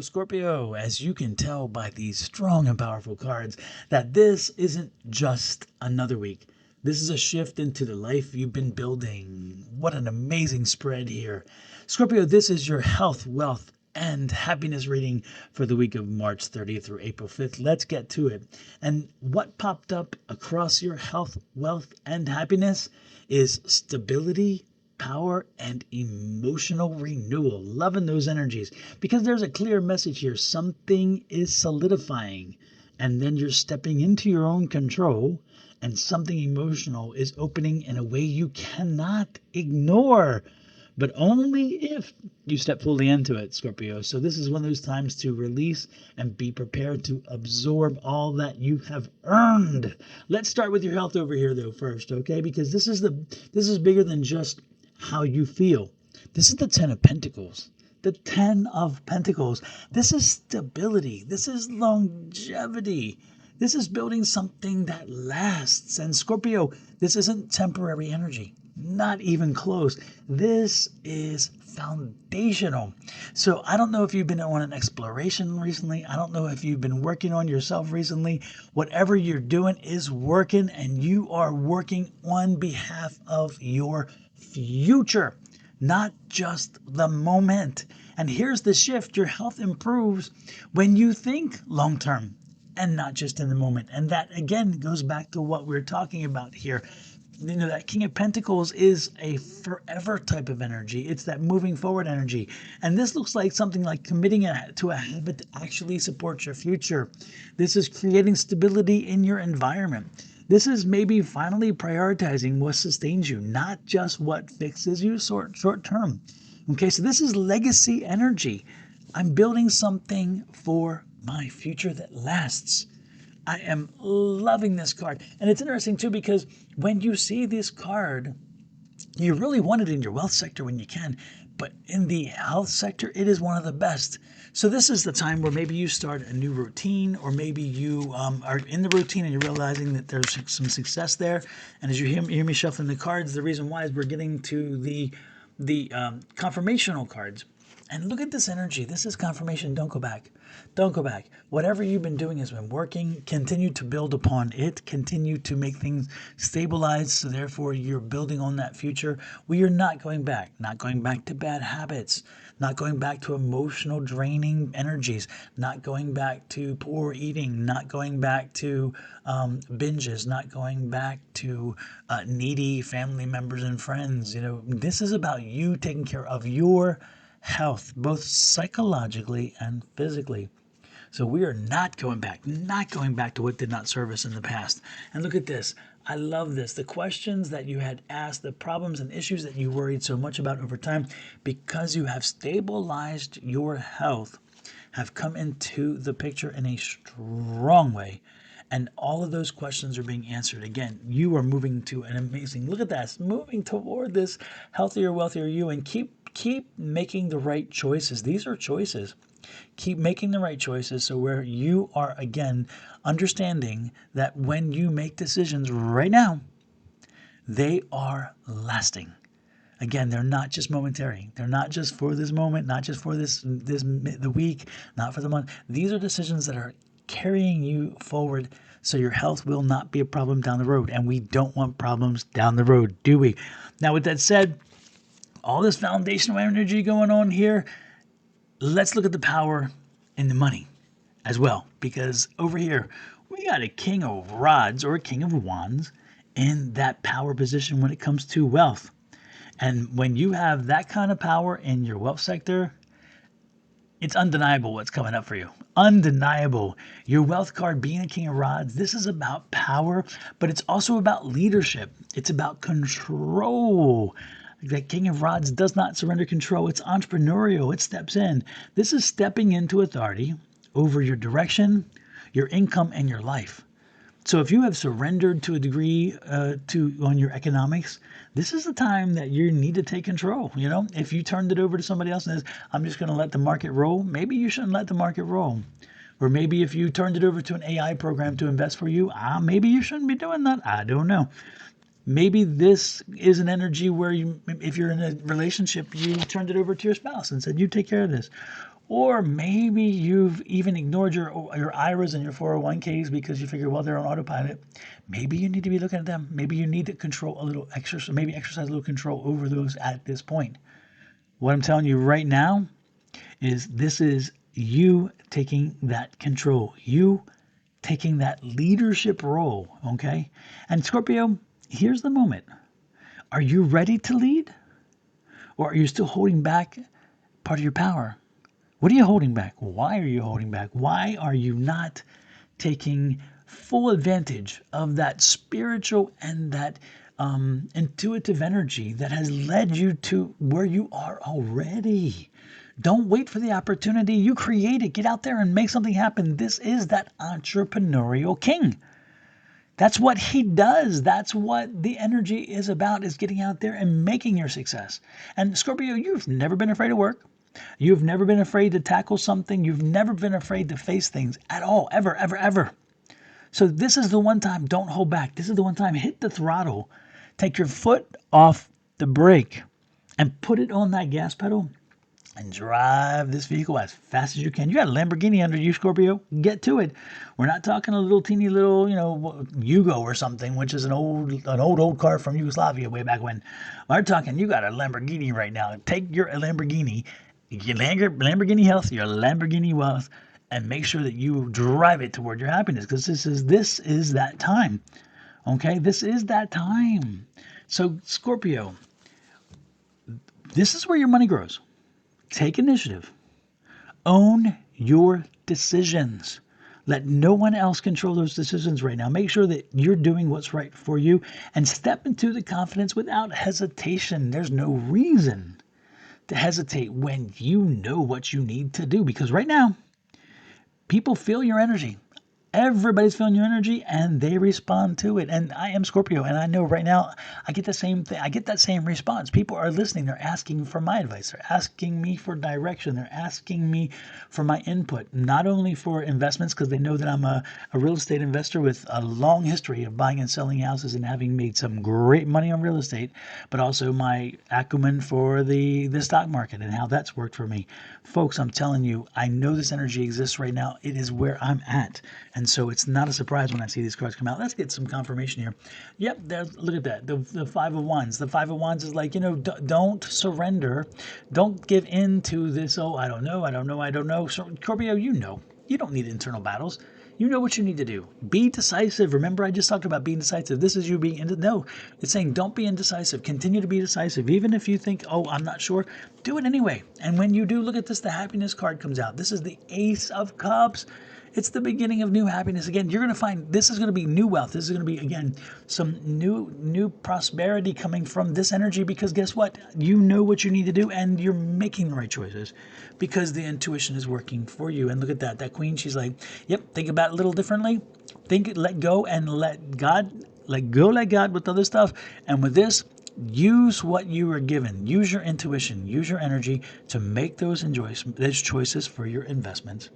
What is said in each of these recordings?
Scorpio, as you can tell by these strong and powerful cards, that this isn't just another week. This is a shift into the life you've been building. What an amazing spread here. Scorpio, this is your health, wealth, and happiness reading for the week of March 30th through April 5th. Let's get to it. And what popped up across your health, wealth, and happiness is stability, power, and emotional renewal. Loving those energies because there's a clear message here. Something is solidifying, and then you're stepping into your own control, and something emotional is opening in a way you cannot ignore, but only if you step fully into it, Scorpio. So this is one of those times to release and be prepared to absorb all that you have earned. Let's start with your health over here, though, first, okay? Because this is bigger than just how you feel. This is the Ten of Pentacles. The Ten of Pentacles. This is stability. This is longevity. This is building something that lasts. And Scorpio, this isn't temporary energy. Not even close. This is foundational. So I don't know if you've been on an exploration recently. I don't know if you've been working on yourself recently. Whatever you're doing is working, and you are working on behalf of your future, not just the moment. And here's the shift. Your health improves when you think long term and not just in the moment. And that, again, goes back to what we're talking about here. You know, that King of Pentacles is a forever type of energy. It's that moving forward energy. And this looks like something like committing to a habit that actually supports your future. This is creating stability in your environment. This is maybe finally prioritizing what sustains you, not just what fixes you short term. Okay, so this is legacy energy. I'm building something for my future that lasts. I am loving this card. And it's interesting, too, because when you see this card, you really want it in your wealth sector when you can. But in the health sector, it is one of the best. So this is the time where maybe you start a new routine, or maybe you are in the routine and you're realizing that there's some success there. And as you hear me shuffling the cards, the reason why is we're getting to the confirmational cards. And look at this energy. This is confirmation. Don't go back. Don't go back. Whatever you've been doing has been working. Continue to build upon it. Continue to make things stabilize. So therefore, you're building on that future. We are not going back. Not going back to bad habits. Not going back to emotional draining energies. Not going back to poor eating. Not going back to binges. Not going back to needy family members and friends. You know, this is about you taking care of your health, both psychologically and physically. So we are not going back to what did not serve us in the past. And look at this. I love this. The questions that you had asked, the problems and issues that you worried so much about over time, because you have stabilized your health, have come into the picture in a strong way. And all of those questions are being answered. Again, you are moving to an amazing, look at that, moving toward this healthier, wealthier you, and keep making the right choices. These are choices. Keep making the right choices, so where you are, again, understanding that when you make decisions right now, they are lasting. Again, they're not just momentary. They're not just for this moment, not just for the week, not for the month. These are decisions that are carrying you forward, so your health will not be a problem down the road. And we don't want problems down the road, do we? Now, with that said, all this foundational energy going on here, let's look at the power in the money as well. Because over here, we got a King of Rods or a King of Wands in that power position when it comes to wealth. And when you have that kind of power in your wealth sector, it's undeniable what's coming up for you. Undeniable. Your wealth card being a King of Rods, this is about power, but it's also about leadership. It's about control. That King of Rods does not surrender control. It's entrepreneurial. It steps in. This is stepping into authority over your direction, your income, and your life. So if you have surrendered to a degree on your economics, this is the time that you need to take control. You know, if you turned it over to somebody else and says, I'm just going to let the market roll, maybe you shouldn't let the market roll. Or maybe if you turned it over to an AI program to invest for you, maybe you shouldn't be doing that. I don't know. Maybe this is an energy where you, if you're in a relationship, you turned it over to your spouse and said, you take care of this. Or maybe you've even ignored your IRAs and your 401ks because you figure, well, they're on autopilot. Maybe you need to be looking at them. Maybe you need to control a little exercise, maybe exercise a little control over those at this point. What I'm telling you right now is this is you taking that control, you taking that leadership role, okay? And Scorpio, here's the moment. Are you ready to lead? Or are you still holding back part of your power? What are you holding back? Why are you holding back? Why are you not taking full advantage of that spiritual and that intuitive energy that has led you to where you are already? Don't wait for the opportunity. You create it. Get out there and make something happen. This is that entrepreneurial king. That's what he does. That's what the energy is about, is getting out there and making your success. And Scorpio, you've never been afraid of work. You've never been afraid to tackle something. You've never been afraid to face things at all, ever, ever, ever. So this is the one time, don't hold back. This is the one time, hit the throttle. Take your foot off the brake and put it on that gas pedal and drive this vehicle as fast as you can. You got a Lamborghini under you, Scorpio. Get to it. We're not talking a little teeny little, Yugo or something, which is an old car from Yugoslavia way back when. We're talking, you got a Lamborghini right now. Take your Lamborghini, your Lamborghini health, your Lamborghini wealth, and make sure that you drive it toward your happiness, because this is that time. Okay, this is that time. So Scorpio, this is where your money grows. Take initiative. Own your decisions. Let no one else control those decisions right now. Make sure that you're doing what's right for you and step into the confidence without hesitation. There's no reason to hesitate when you know what you need to do, because right now, people feel your energy. Everybody's feeling your energy and they respond to it. And I am Scorpio, and I know right now I get the same thing. I get that same response. People are listening. They're asking for my advice. They're asking me for direction. They're asking me for my input, not only for investments, because they know that I'm a real estate investor with a long history of buying and selling houses and having made some great money on real estate, but also my acumen for the stock market and how that's worked for me. Folks, I'm telling you, I know this energy exists right now. It is where I'm at. And so it's not a surprise when I see these cards come out. Let's get some confirmation here. Yep, look at that. The Five of Wands. The Five of Wands is like, don't surrender. Don't give in to this, oh, I don't know. So, Scorpio, you don't need internal battles. You know what you need to do. Be decisive. Remember, I just talked about being decisive. This is you being no. It's saying don't be indecisive. Continue to be decisive. Even if you think, oh, I'm not sure, do it anyway. And when you do, look at this, the happiness card comes out. This is the Ace of Cups. It's the beginning of new happiness. Again, you're going to find this is going to be new wealth. This is going to be, again, some new prosperity coming from this energy, because guess what? You know what you need to do and you're making the right choices because the intuition is working for you. And look at that. That queen, she's like, yep, think about it a little differently. Let go and let God, let go, let God with other stuff. And with this, use what you were given. Use your intuition. Use your energy to make those choices for your investments.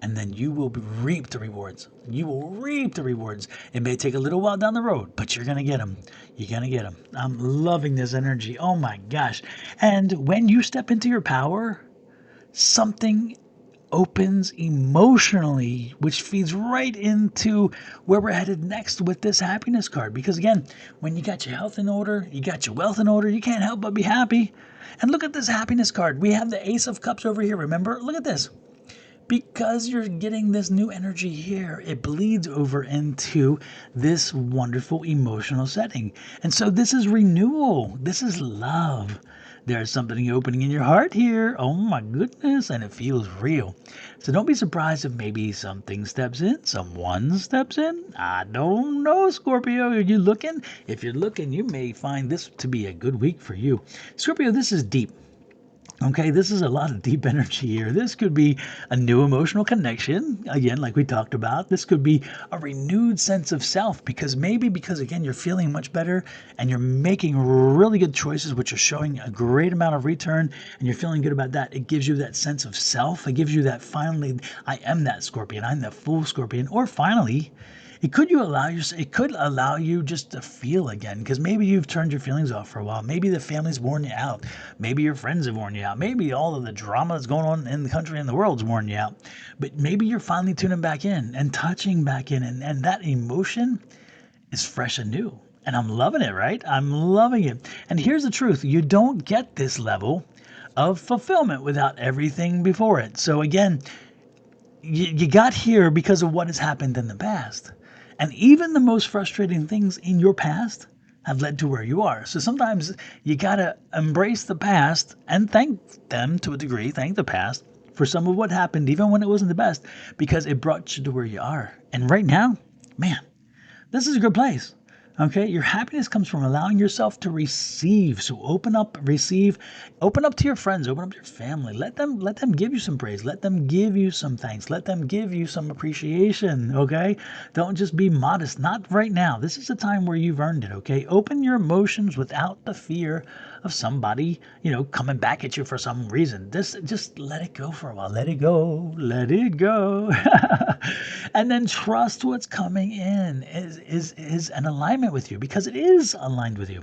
And then you will reap the rewards. You will reap the rewards. It may take a little while down the road, but you're going to get them. You're going to get them. I'm loving this energy. Oh my gosh. And when you step into your power, something opens emotionally, which feeds right into where we're headed next with this happiness card. Because again, when you got your health in order, you got your wealth in order, you can't help but be happy. And look at this happiness card. We have the Ace of Cups over here. Remember? Look at this. Because you're getting this new energy here, it bleeds over into this wonderful emotional setting. And so this is renewal. This is love. There's something opening in your heart here. Oh my goodness. And it feels real. So don't be surprised if maybe something steps in, someone steps in. I don't know, Scorpio. Are you looking? If you're looking, you may find this to be a good week for you. Scorpio, this is deep. Okay, this is a lot of deep energy here. This could be a new emotional connection, again, like we talked about. This could be a renewed sense of self, because again, you're feeling much better and you're making really good choices, which are showing a great amount of return, and you're feeling good about that. It gives you that sense of self. It gives you that finally, I am that Scorpion. I'm that full Scorpion. Or finally, It could allow you just to feel again, because maybe you've turned your feelings off for a while. Maybe the family's worn you out. Maybe your friends have worn you out. Maybe all of the drama that's going on in the country and the world's worn you out. But maybe you're finally tuning back in and touching back in, and that emotion is fresh and new. And I'm loving it, right? I'm loving it. And here's the truth: you don't get this level of fulfillment without everything before it. So again, you got here because of what has happened in the past. And even the most frustrating things in your past have led to where you are. So sometimes you got to embrace the past and thank them to a degree, thank the past for some of what happened, even when it wasn't the best, because it brought you to where you are. And right now, man, this is a good place. Okay, your happiness comes from allowing yourself to receive. So open up, receive, open up to your friends, open up to your family. Let them give you some praise. Let them give you some thanks. Let them give you some appreciation. Okay, don't just be modest. Not right now. This is a time where you've earned it. Okay, open your emotions without the fear of somebody, coming back at you for some reason. Just let it go for a while. Let it go. Let it go. And then trust what's coming in is an alignment with you, because it is aligned with you.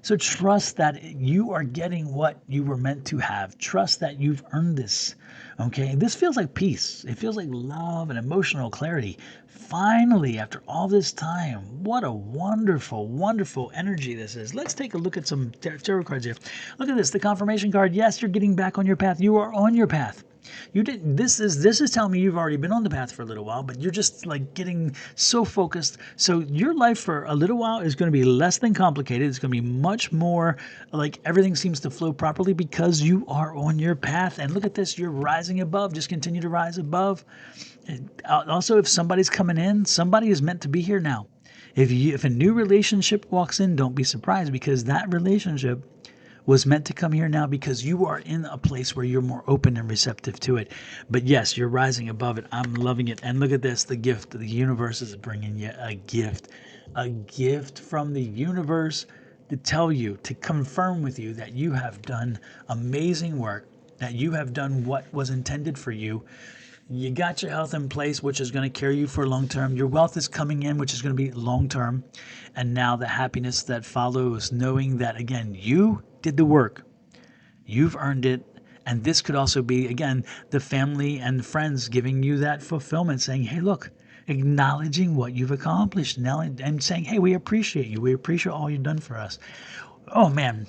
So trust that you are getting what you were meant to have. Trust that you've earned this. Okay, this feels like peace. It feels like love and emotional clarity. Finally, after all this time, what a wonderful, wonderful energy this is. Let's take a look at some tarot cards here. Look at this, the confirmation card. Yes, you're getting back on your path. You are on your path. You didn't. This is telling me you've already been on the path for a little while, but you're just like getting so focused. So your life for a little while is going to be less than complicated. It's going to be much more like everything seems to flow properly because you are on your path. And look at this, you're rising above. Just continue to rise above. And also, if somebody's coming in, somebody is meant to be here now. If a new relationship walks in, don't be surprised, because that relationship was meant to come here now, because you are in a place where you're more open and receptive to it. But yes, you're rising above it. I'm loving it. And look at this, the gift. The universe is bringing you a gift from the universe to tell you, to confirm with you that you have done amazing work, that you have done what was intended for you. You got your health in place, which is going to carry you for long term. Your wealth is coming in, which is going to be long term. And now the happiness that follows, knowing that, again, you did the work. You've earned it. And this could also be, again, the family and friends giving you that fulfillment, saying, hey, look, acknowledging what you've accomplished now, and saying, hey, we appreciate you. We appreciate all you've done for us. Oh, man.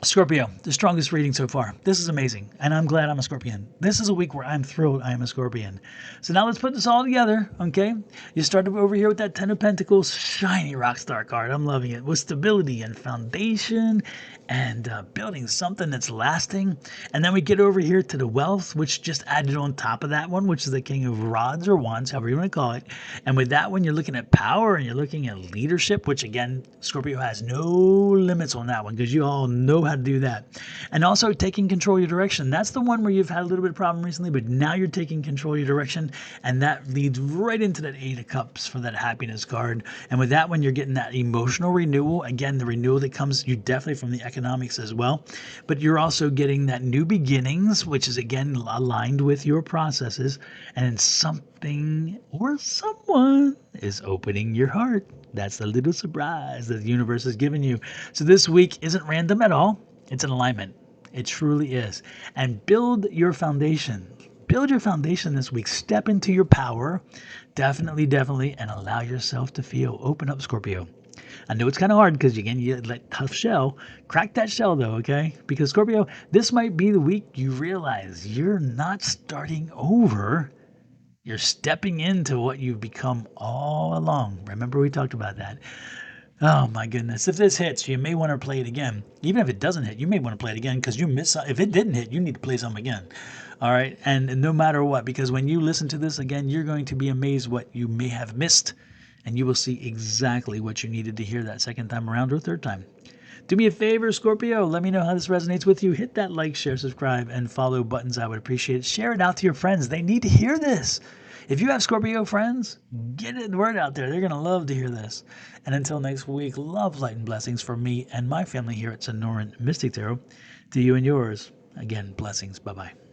Scorpio, the strongest reading so far. This is amazing, and I'm glad I'm a Scorpion. This is a week where I'm thrilled I am a Scorpion. So now let's put this all together, okay? You started over here with that Ten of Pentacles, shiny rock star card. I'm loving it. With stability and foundation and building something that's lasting. And then we get over here to the wealth, which just added on top of that one, which is the King of Rods or Wands, however you want to call it. And with that one, you're looking at power and you're looking at leadership, which again, Scorpio has no limits on that one, because you all know how to do that. And also taking control of your direction. That's the one where you've had a little bit of problem recently, but now you're taking control of your direction. And that leads right into that Eight of Cups for that happiness card. And with that one, you're getting that emotional renewal. Again, the renewal that comes you definitely from the economics as well. But you're also getting that new beginnings, which is again aligned with your processes. And something or someone is opening your heart. That's the little surprise that the universe has given you. So this week isn't random at all. It's an alignment. It truly is. And build your foundation. Build your foundation this week. Step into your power. Definitely, and allow yourself to feel. Open up, Scorpio. I know it's kind of hard because, again, you let tough shell. Crack that shell, though, okay? Because, Scorpio, this might be the week you realize you're not starting over. You're stepping into what you've become all along. Remember we talked about that. Oh, my goodness. If this hits, you may want to play it again. Even if it doesn't hit, you may want to play it again because you miss. If it didn't hit, you need to play something again. All right? And no matter what, because when you listen to this again, you're going to be amazed what you may have missed. And you will see exactly what you needed to hear that second time around or third time. Do me a favor, Scorpio. Let me know how this resonates with you. Hit that like, share, subscribe, and follow buttons. I would appreciate it. Share it out to your friends. They need to hear this. If you have Scorpio friends, get the word out there. They're going to love to hear this. And until next week, love, light, and blessings from me and my family here at Sonoran Mystic Tarot. To you and yours, again, blessings. Bye-bye.